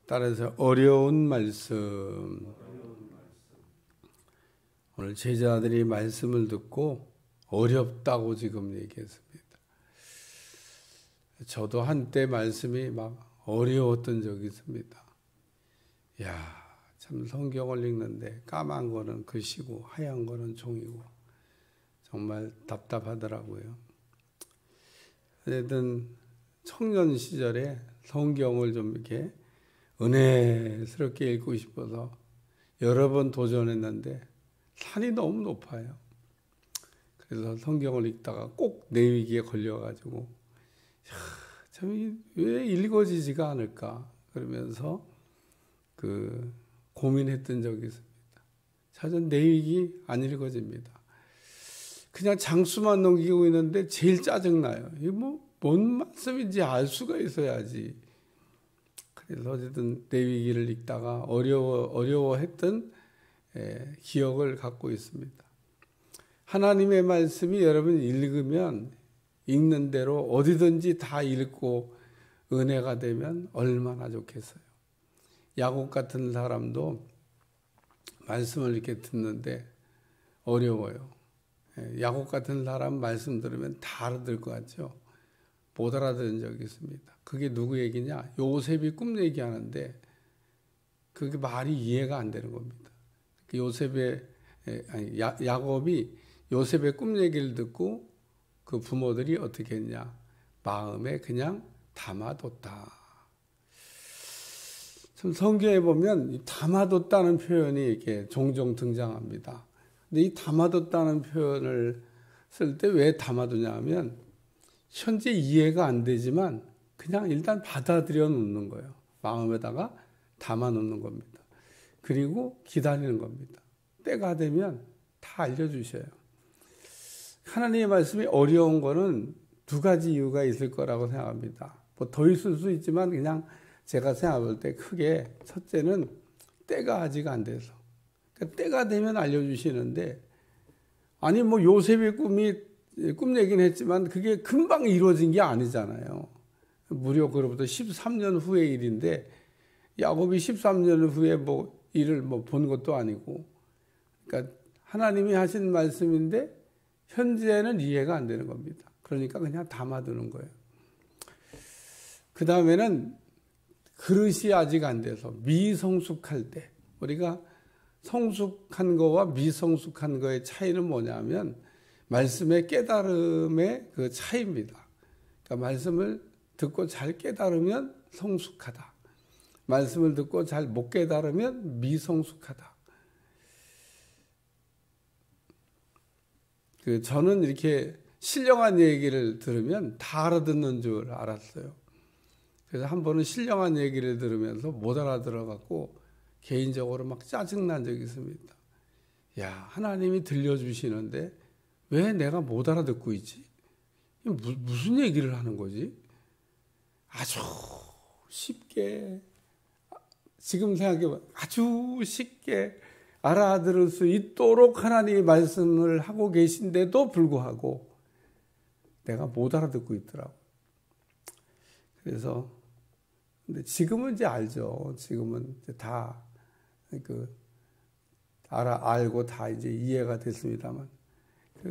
따라서 어려운 말씀. 오늘 제자들이 말씀을 듣고 어렵다고 지금 얘기했습니다. 저도 한때 말씀이 막 어려웠던 적이 있습니다. 참 성경을 읽는데 까만 거는 글씨고 하얀 거는 종이고 정말 답답하더라고요. 어쨌든 청년 시절에 성경을 좀 이렇게 은혜스럽게 읽고 싶어서 여러 번 도전했는데 산이 너무 높아요. 그래서 성경을 읽다가 꼭 내위기에 걸려가지고 참 왜 읽어지지가 않을까 그러면서 고민했던 적이 있습니다. 사실 내위기 안 읽어집니다. 그냥 장수만 넘기고 있는데 제일 짜증나요. 이게 뭔 말씀인지 알 수가 있어야지. 그래서 어쨌든 내위기를 읽다가 어려워했던 기억을 갖고 있습니다. 하나님의 말씀이 여러분 읽으면 읽는 대로 어디든지 다 읽고 은혜가 되면 얼마나 좋겠어요. 야곱 같은 사람도 말씀을 이렇게 듣는데 어려워요. 야곱 같은 사람 말씀 들으면 다 알아들 것 같죠. 못 알아들은 적이 있습니다. 그게 누구 얘기냐? 요셉이 꿈 얘기하는데 그게 말이 이해가 안 되는 겁니다. 야곱이 요셉의 꿈 얘기를 듣고 그 부모들이 어떻게 했냐? 마음에 그냥 담아뒀다. 참 성경에 보면 담아뒀다는 표현이 이렇게 종종 등장합니다. 근데 이 담아뒀다는 표현을 쓸 때 왜 담아두냐 하면 현재 이해가 안 되지만 그냥 일단 받아들여 놓는 거예요. 마음에다가 담아 놓는 겁니다. 그리고 기다리는 겁니다. 때가 되면 다 알려주셔요. 하나님의 말씀이 어려운 거는 두 가지 이유가 있을 거라고 생각합니다. 더 있을 수 있지만 그냥 제가 생각할 때 크게 첫째는 때가 아직 안 돼서. 그러니까 때가 되면 알려주시는데 아니 요셉의 꿈 얘기는 했지만 그게 금방 이루어진 게 아니잖아요. 무려 그로부터 13년 후의 일인데 야곱이 13년 후에 일을 본 것도 아니고 그러니까 하나님이 하신 말씀인데 현재는 이해가 안 되는 겁니다. 그러니까 그냥 담아두는 거예요. 그 다음에는 그릇이 아직 안 돼서 미성숙할 때 우리가 성숙한 거와 미성숙한 거의 차이는 뭐냐면 말씀의 깨달음의 그 차이입니다. 그러니까 말씀을 듣고 잘 깨달으면 성숙하다. 말씀을 듣고 잘 못 깨달으면 미성숙하다. 저는 이렇게 신령한 얘기를 들으면 다 알아듣는 줄 알았어요. 그래서 한 번은 신령한 얘기를 들으면서 못 알아들어갖고 개인적으로 막 짜증난 적이 있습니다. 하나님이 들려주시는데 왜 내가 못 알아듣고 있지? 무슨 얘기를 하는 거지? 아주 쉽게, 지금 생각해보면 아주 쉽게 알아들을 수 있도록 하나님이 말씀을 하고 계신데도 불구하고 내가 못 알아듣고 있더라고. 그래서, 근데 지금은 이제 알죠. 지금은 이제 다, 알고 다 이제 이해가 됐습니다만.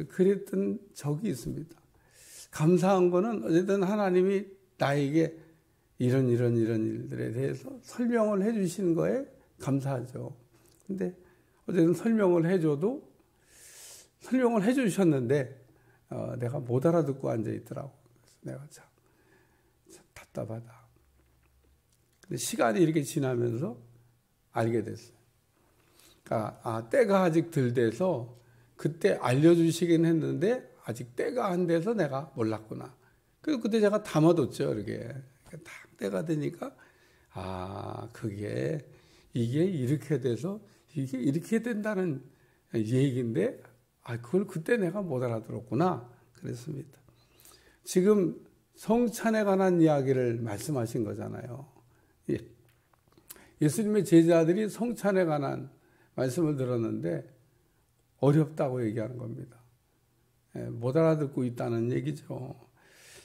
그랬던 적이 있습니다. 감사한 거는 어쨌든 하나님이 나에게 이런 일들에 대해서 설명을 해 주시는 거에 감사하죠. 근데 어쨌든 설명을 해 주셨는데 내가 못 알아듣고 앉아 있더라고. 내가 참 답답하다. 근데 시간이 이렇게 지나면서 알게 됐어요. 그러니까 때가 아직 덜 돼서 그때 알려주시긴 했는데 아직 때가 안 돼서 내가 몰랐구나. 그리고 그때 제가 담아뒀죠. 이렇게 딱 때가 되니까 이게 이렇게 돼서 이게 이렇게 된다는 얘기인데 그걸 그때 내가 못 알아들었구나 그랬습니다. 지금 성찬에 관한 이야기를 말씀하신 거잖아요. 예수님의 제자들이 성찬에 관한 말씀을 들었는데 어렵다고 얘기하는 겁니다. 못 알아듣고 있다는 얘기죠.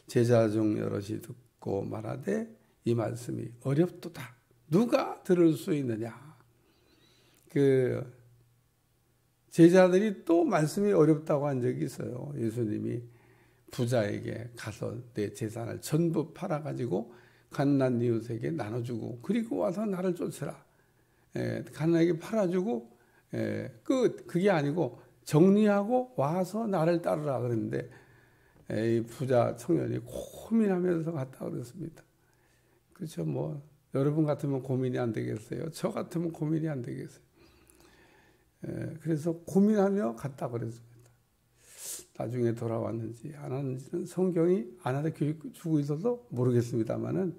제자 중 여럿이 듣고 말하되 이 말씀이 어렵도다. 누가 들을 수 있느냐. 그 제자들이 또 말씀이 어렵다고 한 적이 있어요. 예수님이 부자에게 가서 내 재산을 전부 팔아가지고 가난한 이웃에게 나눠주고 그리고 와서 나를 쫓으라. 가난하게 팔아주고 그게 아니고 정리하고 와서 나를 따르라 그랬는데 이 부자 청년이 고민하면서 갔다 그랬습니다. 그렇죠. 뭐 여러분 같으면 고민이 안 되겠어요. 저 같으면 고민이 안 되겠어요. 그래서 고민하며 갔다 그랬습니다. 나중에 돌아왔는지 안 왔는지는 성경이 안 하다 교육 주고 있어서 모르겠습니다만은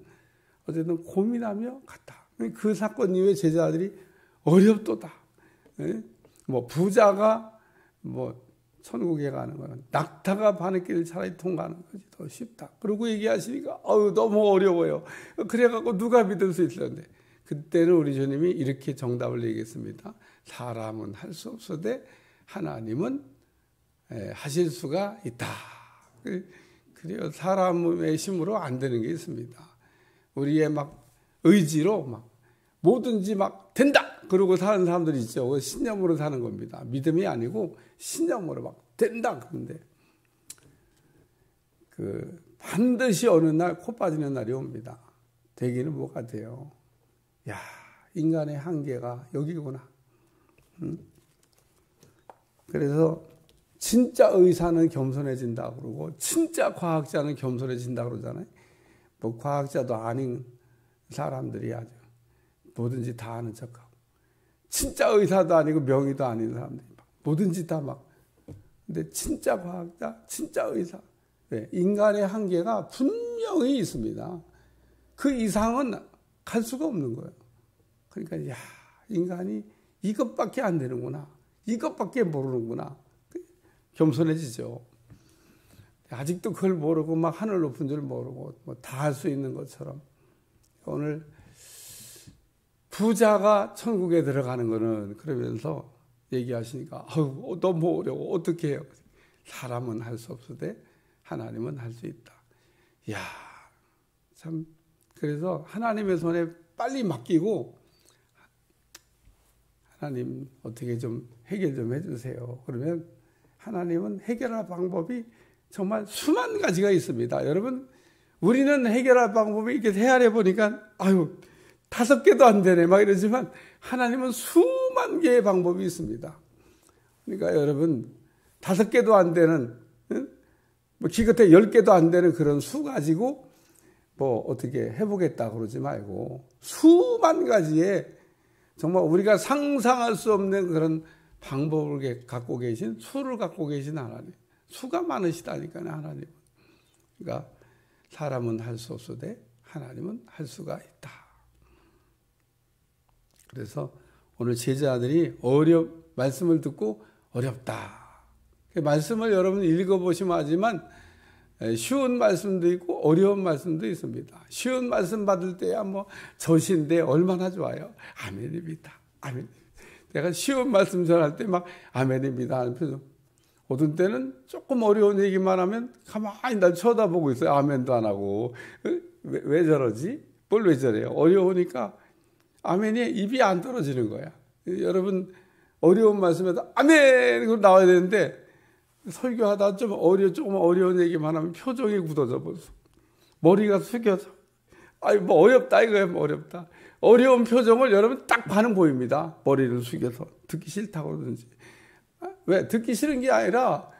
어쨌든 고민하며 갔다. 그 사건 이후에 제자들이 어렵도다. 뭐 부자가 뭐 천국에 가는 거는 낙타가 바늘길을 차라리 통과하는 것이 더 쉽다. 그러고 얘기하시니까 너무 어려워요. 그래갖고 누가 믿을 수 있었는데 그때는 우리 주님이 이렇게 정답을 얘기했습니다. 사람은 할 수 없으되 하나님은 하실 수가 있다. 그래요. 사람의 힘으로 안 되는 게 있습니다. 우리의 막 의지로 막 뭐든지 막 된다. 그러고 사는 사람들이 있죠. 신념으로 사는 겁니다. 믿음이 아니고 신념으로 막 된다. 그런데 반드시 어느 날 코 빠지는 날이 옵니다. 되기는 뭐가 돼요? 야, 인간의 한계가 여기구나. 그래서 진짜 의사는 겸손해진다 그러고 진짜 과학자는 겸손해진다 그러잖아요. 뭐 과학자도 아닌 사람들이 아주 뭐든지 다 아는 척하고 진짜 의사도 아니고 명의도 아닌 사람들이 막 뭐든지 다 막 근데 진짜 과학자, 진짜 의사 인간의 한계가 분명히 있습니다. 그 이상은 갈 수가 없는 거예요. 그러니까 야 인간이 이것밖에 안 되는구나. 이것밖에 모르는구나. 겸손해지죠. 아직도 그걸 모르고 막 하늘 높은 줄 모르고 뭐 다 할 수 있는 것처럼 오늘 부자가 천국에 들어가는 거는 그러면서 얘기하시니까 너무 어려워. 어떻게 해요? 사람은 할 수 없으되 하나님은 할 수 있다. 이야 참 그래서 하나님의 손에 빨리 맡기고 하나님 어떻게 좀 해결 좀 해주세요. 그러면 하나님은 해결할 방법이 정말 수만 가지가 있습니다. 여러분 우리는 해결할 방법이 이렇게 헤아려 보니까 5개도 안 되네 막 이러지만 하나님은 수만 개의 방법이 있습니다. 그러니까 여러분 5개도 안 되는 뭐 기껏해 10개도 안 되는 그런 수 가지고 뭐 어떻게 해보겠다 그러지 말고 수만 가지의 정말 우리가 상상할 수 없는 그런 방법을 갖고 계신 수를 갖고 계신 하나님. 수가 많으시다니까요, 하나님. 그러니까 사람은 할 수 없으되 하나님은 할 수가 있다. 그래서 오늘 제자들이 말씀을 듣고 어렵다. 말씀을 여러분 읽어보시면 하지만 쉬운 말씀도 있고 어려운 말씀도 있습니다. 쉬운 말씀 받을 때야 뭐 저신데 얼마나 좋아요. 아멘입니다. 아멘. 내가 쉬운 말씀 전할 때 막 아멘입니다 하는 표정. 어떤 때는 조금 어려운 얘기만 하면 가만히 날 쳐다보고 있어요. 아멘도 안 하고. 왜 저러지? 뭘 왜 저래요? 어려우니까 아멘이 입이 안 떨어지는 거야. 여러분 어려운 말씀에도 아멘! 그러고 나와야 되는데 설교하다 조금 어려운 얘기만 하면 표정이 굳어져 버려서 머리가 숙여서 뭐 어렵다 이거야 뭐 어렵다. 어려운 표정을 여러분 딱 반응 보입니다. 머리를 숙여서 듣기 싫다고 그러든지. 왜? 듣기 싫은 게 아니라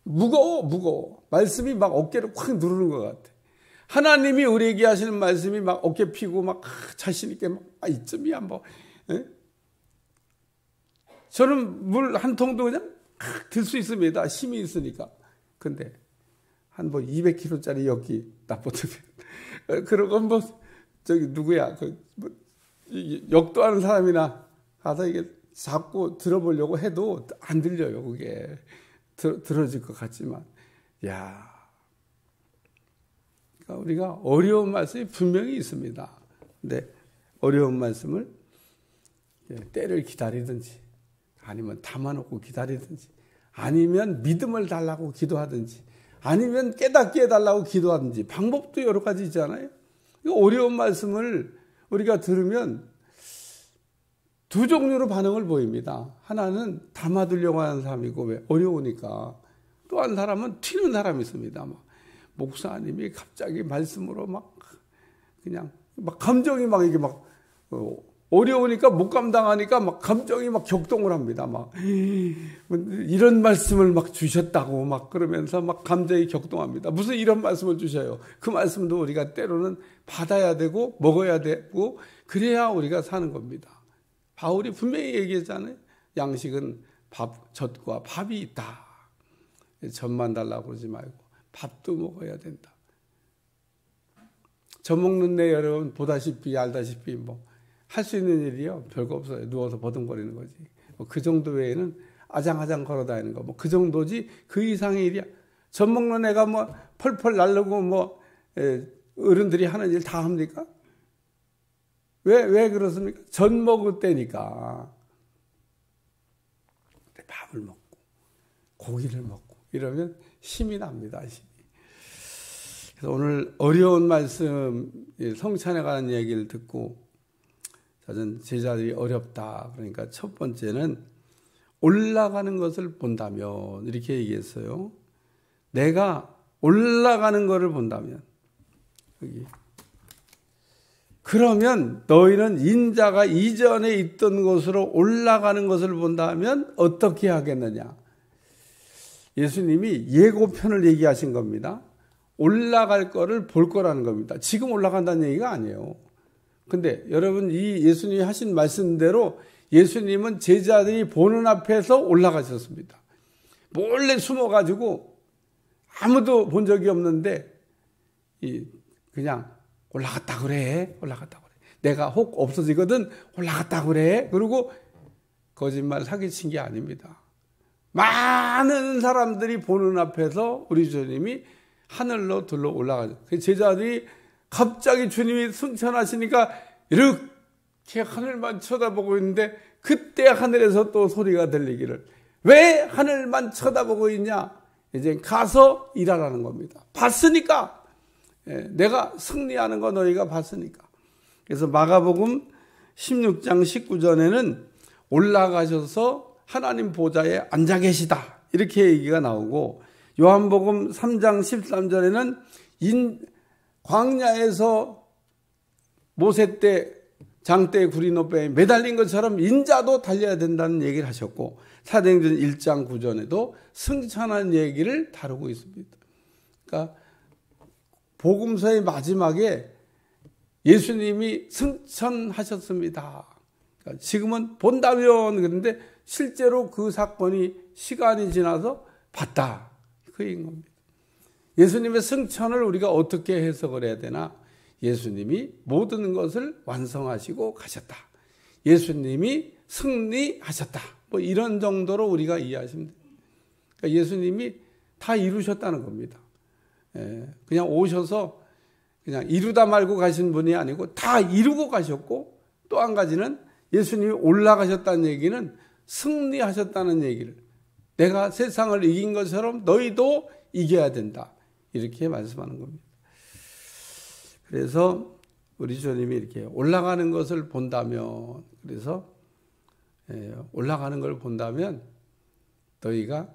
무거워. 말씀이 막 어깨를 확 누르는 것 같아. 하나님이 우리에게 하시는 말씀이 막 어깨 피고 막 자신 있게 막 이쯤이야 뭐. 에? 저는 물 한 통도 그냥 들 수 있습니다. 힘이 있으니까. 근데 한 뭐 200kg짜리 엽기 납보드면 그러고 뭐 저기 누구야 뭐 역도 하는 사람이나 가서 이게 잡고 들어보려고 해도 안 들려요. 그게 들어질 것 같지만 야, 그러니까 우리가 어려운 말씀이 분명히 있습니다. 근데 어려운 말씀을 때를 기다리든지 아니면 담아놓고 기다리든지 아니면 믿음을 달라고 기도하든지 아니면 깨닫게 해달라고 기도하든지 방법도 여러 가지 있잖아요. 어려운 말씀을 우리가 들으면 두 종류로 반응을 보입니다. 하나는 담아두려고 하는 사람이고, 왜? 어려우니까. 또 한 사람은 튀는 사람이 있습니다. 막 목사님이 갑자기 말씀으로 막 그냥 막 감정이 막 이게 막 어려우니까 못 감당하니까 막 감정이 막 격동을 합니다. 막 이런 말씀을 막 주셨다고 막 그러면서 막 감정이 격동합니다. 무슨 이런 말씀을 주셔요? 그 말씀도 우리가 때로는 받아야 되고 먹어야 되고 그래야 우리가 사는 겁니다. 바울이 분명히 얘기했잖아요. 양식은 젖과 밥이 있다. 젖만 달라고 그러지 말고 밥도 먹어야 된다. 젖 먹는 데 여러분 보다시피 알다시피 뭐 할 수 있는 일이요 별거 없어요. 누워서 버둥거리는 거지. 뭐 그 정도 외에는 아장아장 걸어다니는 거 뭐 그 정도지 그 이상의 일이야. 젖 먹는 애가 뭐 펄펄 날르고 뭐 어른들이 하는 일 다 합니까? 왜 그렇습니까? 젖 먹을 때니까. 밥을 먹고 고기를 먹고 이러면 힘이 납니다. 힘이. 그래서 오늘 어려운 말씀 성찬에 관한 얘기를 듣고 저는 제자들이 어렵다. 그러니까 첫 번째는 올라가는 것을 본다면 이렇게 얘기했어요. 내가 올라가는 것을 본다면 여기 그러면 너희는 인자가 이전에 있던 곳으로 올라가는 것을 본다면 어떻게 하겠느냐? 예수님이 예고편을 얘기하신 겁니다. 올라갈 거를 볼 거라는 겁니다. 지금 올라간다는 얘기가 아니에요. 근데 여러분 이 예수님이 하신 말씀대로 예수님은 제자들이 보는 앞에서 올라가셨습니다. 몰래 숨어가지고 아무도 본 적이 없는데 그냥 올라갔다 그래. 올라갔다 그래. 내가 혹 없어지거든 올라갔다 그래. 그리고 거짓말 사기친 게 아닙니다. 많은 사람들이 보는 앞에서 우리 주님이 하늘로 들러 올라가죠. 제자들이 갑자기 주님이 승천하시니까 이렇게 하늘만 쳐다보고 있는데 그때 하늘에서 또 소리가 들리기를 왜 하늘만 쳐다보고 있냐? 이제 가서 일하라는 겁니다. 봤으니까. 내가 승리하는 거 너희가 봤으니까. 그래서 마가복음 16장 19절에는 올라가셔서 하나님 보좌에 앉아 계시다. 이렇게 얘기가 나오고 요한복음 3장 13절에는 광야에서 모세 때 장대 구리노뼈에 매달린 것처럼 인자도 달려야 된다는 얘기를 하셨고 사도행전 1장 9절에도 승천한 얘기를 다루고 있습니다. 그러니까 복음서의 마지막에 예수님이 승천하셨습니다. 그러니까 지금은 본다면 그런데 실제로 그 사건이 시간이 지나서 봤다. 그 얘기인 겁니다. 예수님의 승천을 우리가 어떻게 해석을 해야 되나? 예수님이 모든 것을 완성하시고 가셨다. 예수님이 승리하셨다. 뭐 이런 정도로 우리가 이해하시면 됩니다. 그러니까 예수님이 다 이루셨다는 겁니다. 그냥 오셔서 그냥 이루다 말고 가신 분이 아니고 다 이루고 가셨고 또 한 가지는 예수님이 올라가셨다는 얘기는 승리하셨다는 얘기를 내가 세상을 이긴 것처럼 너희도 이겨야 된다. 이렇게 말씀하는 겁니다. 그래서 우리 주님이 이렇게 올라가는 것을 본다면 그래서 올라가는 걸 본다면 너희가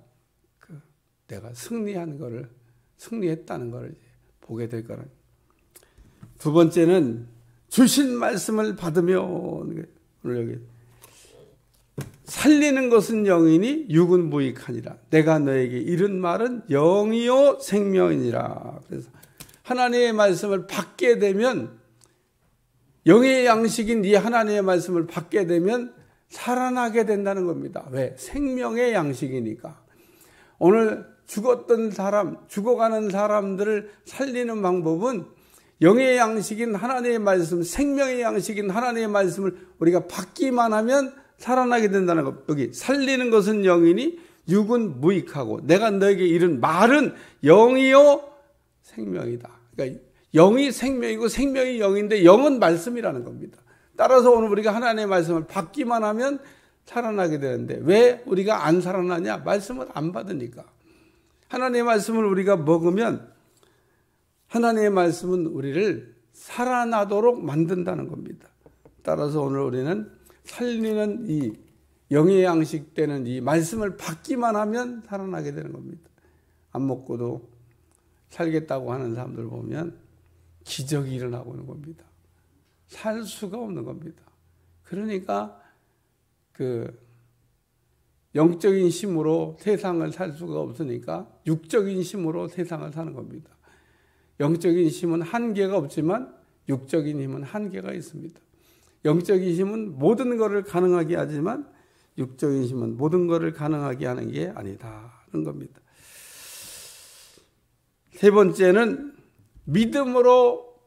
내가 승리했다는 것을 보게 될 거라. 두 번째는 주신 말씀을 받으면 오늘 여기 살리는 것은 영이니 육은 무익하니라. 내가 너에게 이른 말은 영이요 생명이니라. 그래서 하나님의 말씀을 받게 되면 영의 양식인 이 하나님의 말씀을 받게 되면 살아나게 된다는 겁니다. 왜? 생명의 양식이니까. 오늘 죽었던 사람, 죽어가는 사람들을 살리는 방법은 영의 양식인 하나님의 말씀, 생명의 양식인 하나님의 말씀을 우리가 받기만 하면 살아나게 된다는 것. 여기 살리는 것은 영이니 육은 무익하고 내가 너에게 이른 말은 영이요 생명이다. 그러니까 영이 생명이고 생명이 영인데 영은 말씀이라는 겁니다. 따라서 오늘 우리가 하나님의 말씀을 받기만 하면 살아나게 되는데 왜 우리가 안 살아나냐? 말씀을 안 받으니까. 하나님의 말씀을 우리가 먹으면 하나님의 말씀은 우리를 살아나도록 만든다는 겁니다. 따라서 오늘 우리는 살리는 이 영의 양식 되는 이 말씀을 받기만 하면 살아나게 되는 겁니다. 안 먹고도 살겠다고 하는 사람들 보면 기적이 일어나고 있는 겁니다. 살 수가 없는 겁니다. 그러니까 영적인 힘으로 세상을 살 수가 없으니까 육적인 힘으로 세상을 사는 겁니다. 영적인 힘은 한계가 없지만 육적인 힘은 한계가 있습니다. 영적인 힘은 모든 것을 가능하게 하지만 육적인 힘은 모든 것을 가능하게 하는 게 아니다는 겁니다. 세 번째는 믿음으로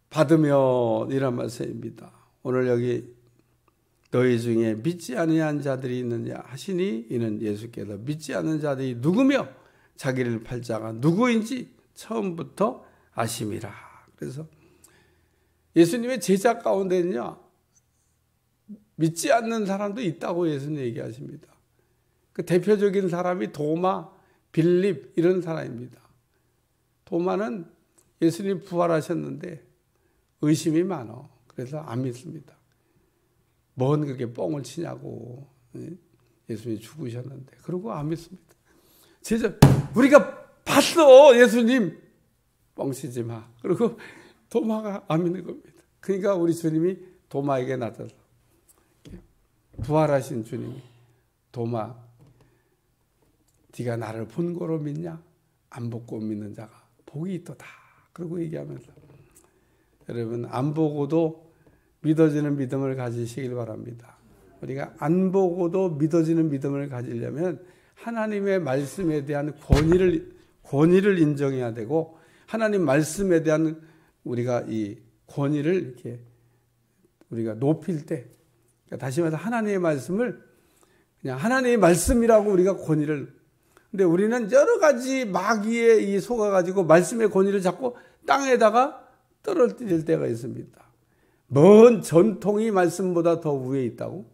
받으면 이란 말씀입니다. 오늘 여기 너희 중에 믿지 아니한 자들이 있느냐 하시니 이는 예수께서 믿지 않는 자들이 누구며 자기를 팔 자가 누구인지 처음부터 아심이라. 그래서 예수님의 제자 가운데는요, 믿지 않는 사람도 있다고 예수님 얘기하십니다. 그 대표적인 사람이 도마, 빌립 이런 사람입니다. 도마는 예수님 부활하셨는데 의심이 많아. 그래서 안 믿습니다. 뭔 그렇게 뻥을 치냐고. 예수님이 죽으셨는데. 그러고 안 믿습니다. 제자, 우리가 봤어, 예수님. 뻥치지 마. 그리고 도마가 안 믿는 겁니다. 그러니까 우리 주님이 도마에게 나타나서 부활하신 주님이 도마, 네가 나를 본 거로 믿냐? 안 보고 믿는 자가 복이 있도다. 그러고 얘기하면서 여러분 안 보고도 믿어지는 믿음을 가지시길 바랍니다. 우리가 안 보고도 믿어지는 믿음을 가지려면 하나님의 말씀에 대한 권위를 인정해야 되고 하나님 말씀에 대한 우리가 이 권위를 이렇게 우리가 높일 때, 다시 말해서 하나님의 말씀을 그냥 하나님의 말씀이라고 우리가 권위를, 근데 우리는 여러 가지 마귀에 이 속아가지고 말씀의 권위를 잡고 땅에다가 떨어뜨릴 때가 있습니다. 먼 전통이 말씀보다 더 위에 있다고?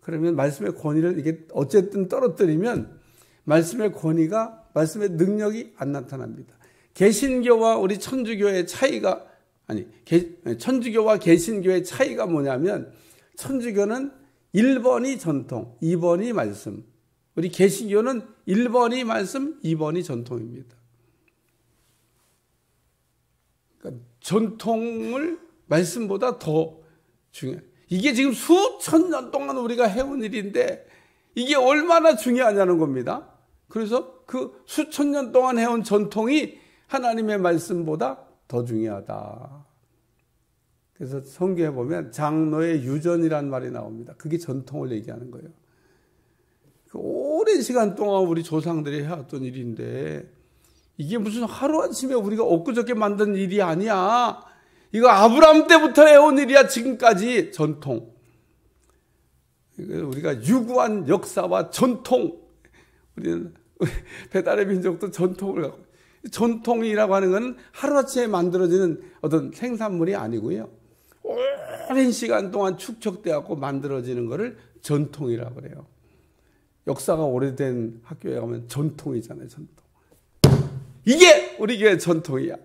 그러면 말씀의 권위를 이게 어쨌든 떨어뜨리면 말씀의 권위가, 말씀의 능력이 안 나타납니다. 개신교와 우리 천주교의 차이가, 천주교와 개신교의 차이가 뭐냐면, 천주교는 1번이 전통, 2번이 말씀. 우리 개신교는 1번이 말씀, 2번이 전통입니다. 그러니까 전통을 말씀보다 더 중요해요. 이게 지금 수천 년 동안 우리가 해온 일인데 이게 얼마나 중요하냐는 겁니다. 그래서 그 수천 년 동안 해온 전통이 하나님의 말씀보다 더 중요하다. 그래서 성경에 보면 장로의 유전이라는 말이 나옵니다. 그게 전통을 얘기하는 거예요. 그 오랜 시간 동안 우리 조상들이 해왔던 일인데 이게 무슨 하루아침에 우리가 엊그저께 만든 일이 아니야. 이거 아브라함 때부터 해온 일이야. 지금까지 전통. 우리가 유구한 역사와 전통. 우리는 배달의 민족도 전통을 갖고, 전통이라고 하는 것은 하루아침에 만들어지는 어떤 생산물이 아니고요. 오랜 시간 동안 축적되어 만들어지는 것을 전통이라고 그래요. 역사가 오래된 학교에 가면 전통이잖아요. 전통. 이게 우리 교회 전통이야.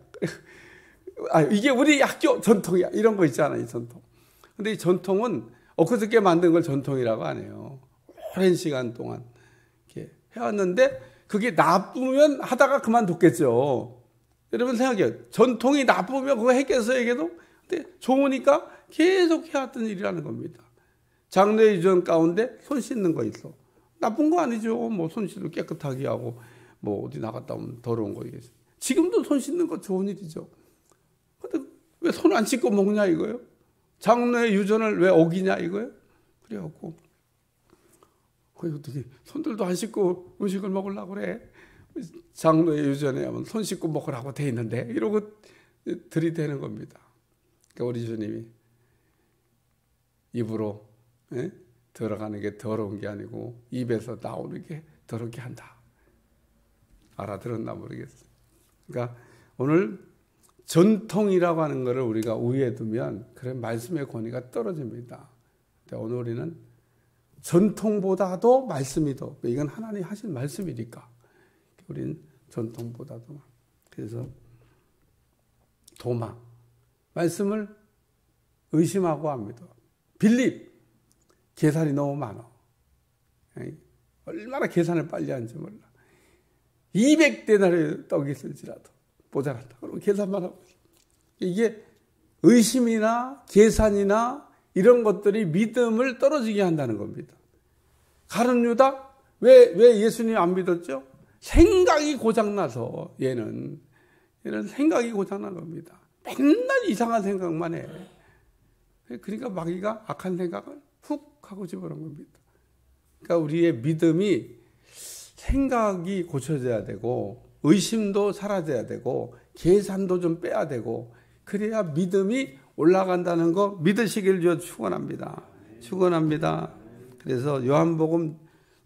이게 우리 학교 전통이야. 이런 거 있잖아요. 이 전통. 근데 이 전통은 엊그저께 만든 걸 전통이라고 안 해요. 오랜 시간 동안 이렇게 해왔는데 그게 나쁘면 하다가 그만뒀겠죠. 여러분 생각해요. 전통이 나쁘면 그거 했겠어요, 근데 좋으니까 계속 해왔던 일이라는 겁니다. 장로의 유전 가운데 손 씻는 거 있어. 나쁜 거 아니죠. 뭐 손 씻고 깨끗하게 하고 뭐 어디 나갔다 오면 더러운 거 이게. 지금도 손 씻는 거 좋은 일이죠. 근데 왜 손 안 씻고 먹냐 이거예요? 장로의 유전을 왜 어기냐 이거예요? 그래갖고 어떻게 손들도 안 씻고 음식을 먹으려고 그래? 장로의 유전에 하면 손 씻고 먹으라고 돼 있는데 이러고 들이대는 겁니다. 그러니까 우리 주님이 입으로 들어가는 게 더러운 게 아니고 입에서 나오는 게 더럽게 한다. 알아들었나 모르겠어요. 그러니까 오늘 전통이라고 하는 것을 우리가 우위에 두면 그런 말씀의 권위가 떨어집니다. 오늘 우리는 전통보다도 말씀이 더, 이건 하나님 하신 말씀이니까 우리는 전통보다도. 그래서 도마, 말씀을 의심하고 합니다. 빌립, 계산이 너무 많아. 얼마나 계산을 빨리 하는지 몰라. 200데나리의 떡이 있을지라도 모자란다. 그럼 계산만 하고 있어. 이게 의심이나 계산이나 이런 것들이 믿음을 떨어지게 한다는 겁니다. 가룟 유다, 왜 예수님 안 믿었죠? 생각이 고장나서 얘는 생각이 고장난 겁니다. 맨날 이상한 생각만 해. 그러니까 마귀가 악한 생각을 훅 하고 집어넣은 겁니다. 그러니까 우리의 믿음이 생각이 고쳐져야 되고 의심도 사라져야 되고 계산도 좀 빼야 되고 그래야 믿음이 올라간다는 거 믿으시길 주여 축원합니다. 축원합니다. 그래서 요한복음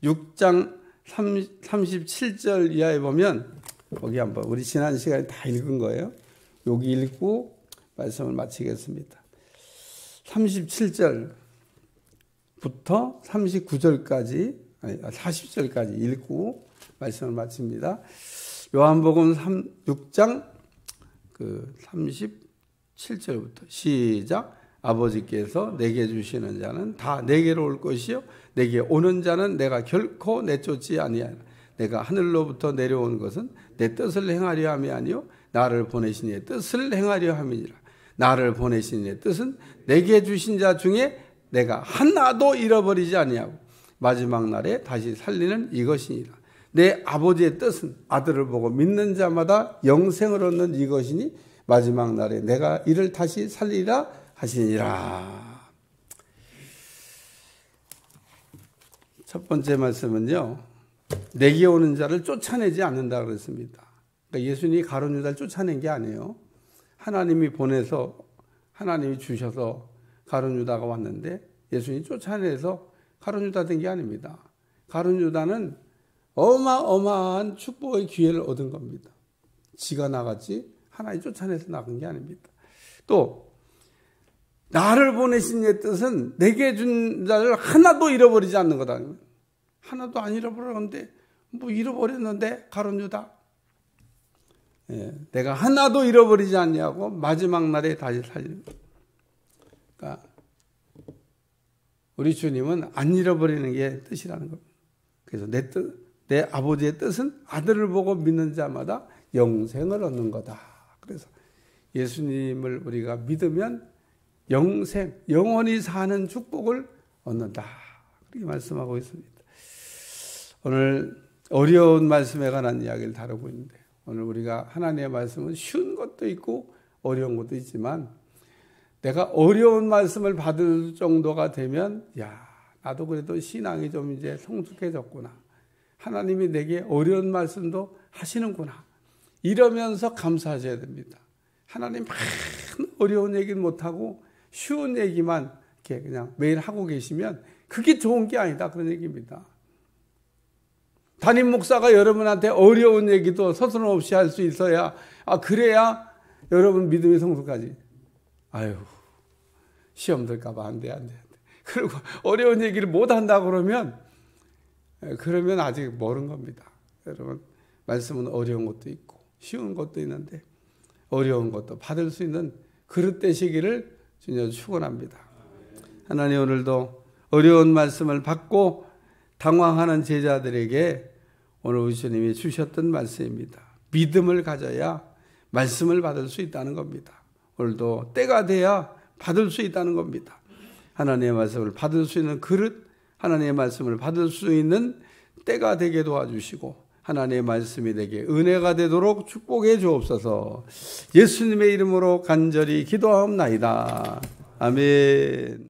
6장 37절 이하에 보면 거기 한번 우리 지난 시간에 다 읽은 거예요. 여기 읽고 말씀을 마치겠습니다. 37절부터 39절까지 아니 40절까지 읽고 말씀을 마칩니다. 요한복음 6장 37절부터 시작. 아버지께서 내게 주시는 자는 다 내게로 올 것이요 내게 오는 자는 내가 결코 내쫓지 아니하리라. 내가 하늘로부터 내려온 것은 내 뜻을 행하려 함이 아니요 나를 보내신 이의 뜻을 행하려 함이니라. 나를 보내신 이의 뜻은 내게 주신 자 중에 내가 하나도 잃어버리지 아니하고 마지막 날에 다시 살리는 이것이니라. 내 아버지의 뜻은 아들을 보고 믿는 자마다 영생을 얻는 이것이니 마지막 날에 내가 이를 다시 살리라 하시니라. 첫 번째 말씀은요, 내게 오는 자를 쫓아내지 않는다 그랬습니다. 그러니까 예수님이 가룟 유다를 쫓아낸 게 아니에요. 하나님이 보내서 하나님이 주셔서 가룟 유다가 왔는데 예수님이 쫓아내서 가룟 유다 된 게 아닙니다. 가룟 유다는 어마어마한 축복의 기회를 얻은 겁니다. 지가 나갔지 하나님 쫓아내서 나간 게 아닙니다. 또 나를 보내신 이의 뜻은 내게 준 자를 하나도 잃어버리지 않는 거다. 하나도 안 잃어버렸는데 뭐 잃어버렸는데 가룟 유다. 내가 하나도 잃어버리지 않냐고 마지막 날에 다시 살리는 거예요. 그러니까 우리 주님은 안 잃어버리는 게 뜻이라는 겁니다. 그래서 내 아버지의 뜻은 아들을 보고 믿는 자마다 영생을 얻는 거다. 그래서 예수님을 우리가 믿으면 영생, 영원히 사는 축복을 얻는다. 그렇게 말씀하고 있습니다. 오늘 어려운 말씀에 관한 이야기를 다루고 있는데 오늘 우리가 하나님의 말씀은 쉬운 것도 있고 어려운 것도 있지만 내가 어려운 말씀을 받을 정도가 되면 나도 그래도 신앙이 좀 이제 성숙해졌구나. 하나님이 내게 어려운 말씀도 하시는구나. 이러면서 감사하셔야 됩니다. 하나님 많은 어려운 얘기는 못하고 쉬운 얘기만 이렇게 그냥 매일 하고 계시면 그게 좋은 게 아니다. 그런 얘기입니다. 담임 목사가 여러분한테 어려운 얘기도 서슴 없이 할 수 있어야 그래야 여러분 믿음이 성숙하지. 아유 시험 들까봐 안 돼. 그리고 어려운 얘기를 못 한다 그러면 아직 모르는 겁니다. 여러분 말씀은 어려운 것도 있고 쉬운 것도 있는데 어려운 것도 받을 수 있는 그릇 되시기를 주님 축원합니다. 하나님 오늘도 어려운 말씀을 받고 당황하는 제자들에게 오늘 우리 주님이 주셨던 말씀입니다. 믿음을 가져야 말씀을 받을 수 있다는 겁니다. 오늘도 때가 돼야 받을 수 있다는 겁니다. 하나님의 말씀을 받을 수 있는 그릇, 하나님의 말씀을 받을 수 있는 때가 되게 도와주시고 하나님의 말씀이 내게 은혜가 되도록 축복해 주옵소서. 예수님의 이름으로 간절히 기도하옵나이다. 아멘.